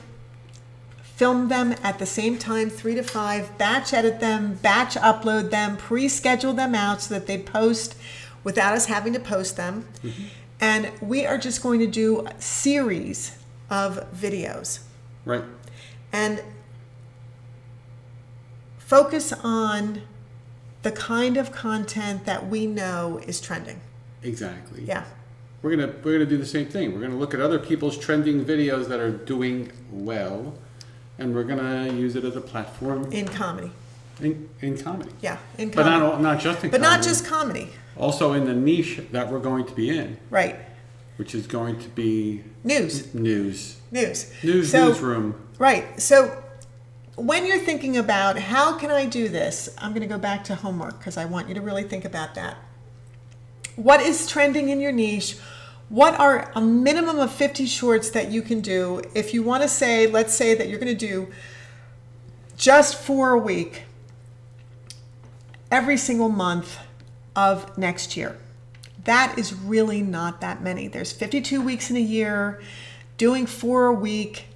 film them at the same time, 3 to 5, batch edit them, batch upload them, pre-schedule them out so that they post without us having to post them. Mm-hmm. And we are just going to do a series of videos. Right. And focus on the kind of content that we know is trending. Exactly. Yeah. We're gonna do the same thing. We're gonna look at other people's trending videos that are doing well, and we're gonna use it as a platform In comedy. in comedy. Yeah, in But comedy. not just in But comedy. not just comedy. Also in the niche that we're going to be in, Right. which is going to be News. Newsroom. Right. So when you're thinking about how can I do this, I'm going to go back to homework because I want you to really think about that. What is trending in your niche? What are a minimum of 50 shorts that you can do? If you want to say, let's say that you're going to do just 4 a week every single month of next year. That is really not that many. There's 52 weeks in a year. Doing 4 a week,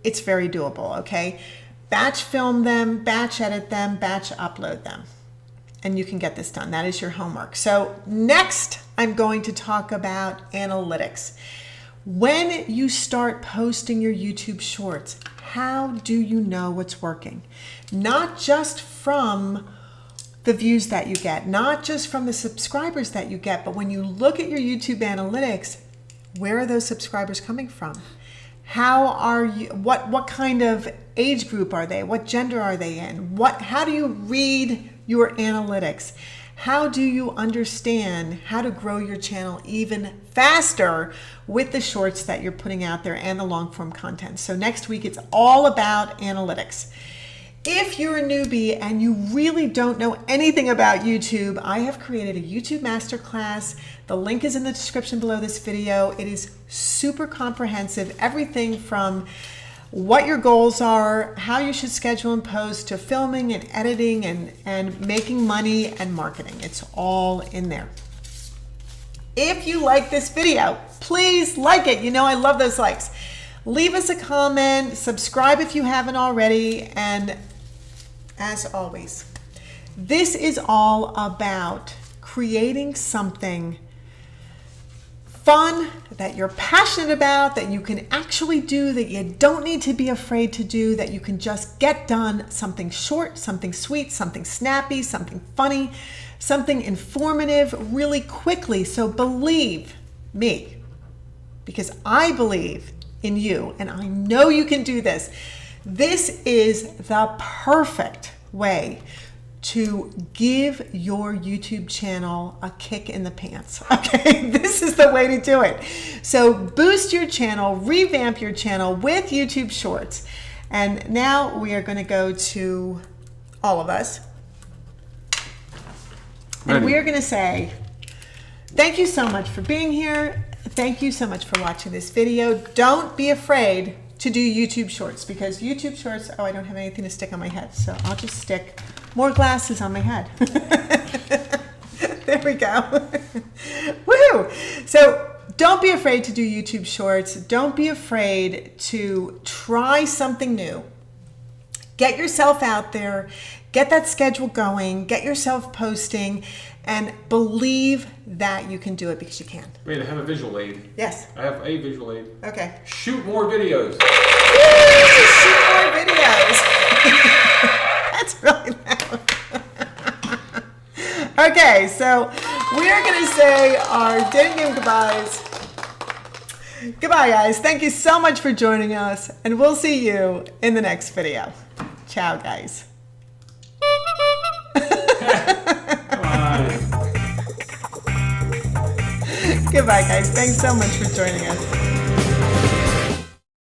it's very doable, okay? Batch film them, batch edit them, batch upload them. And you can get this done. That is your homework. So next, I'm going to talk about analytics. When you start posting your YouTube shorts, how do you know what's working? Not just from the views that you get, not just from the subscribers that you get, but when you look at your YouTube analytics, where are those subscribers coming from? How are you, what kind of age group are they? What gender are they in? How do you read your analytics? How do you understand how to grow your channel even faster with the shorts that you're putting out there and the long form content? So next week, it's all about analytics. If you're a newbie and you really don't know anything about YouTube, I have created a YouTube masterclass. The link is in the description below this video. It is super comprehensive, everything from what your goals are, how you should schedule and post, to filming and editing and making money and marketing. It's all in there. If you like this video, please like it. You know I love those likes. Leave us a comment, subscribe if you haven't already, and as always, this is all about creating something fun that you're passionate about, that you can actually do, that you don't need to be afraid to do, that you can just get done, something short, something sweet, something snappy, something funny, something informative really quickly. So believe me, because I believe in you and I know you can do this. This is the perfect way to give your YouTube channel a kick in the pants. Okay, this is the way to do it. So boost your channel, revamp your channel with YouTube Shorts. And now we are going to go to all of us. And we are going to say, thank you so much for being here. Thank you so much for watching this video. Don't be afraid to do YouTube Shorts, because YouTube Shorts, oh, I don't have anything to stick on my head, so I'll just stick more glasses on my head. There we go. Woohoo! So don't be afraid to do YouTube Shorts. Don't be afraid to try something new. Get yourself out there, get that schedule going, get yourself posting, and believe that you can do it, because you can. Wait, I have a visual aid. Yes. I have a visual aid. Okay. Shoot more videos. Shoot more videos. That's really loud. Okay, so we are going to say our ding ding goodbyes. Goodbye, guys. Thank you so much for joining us, and we'll see you in the next video. Ciao, guys. Come on. Goodbye, guys. Thanks so much for joining us.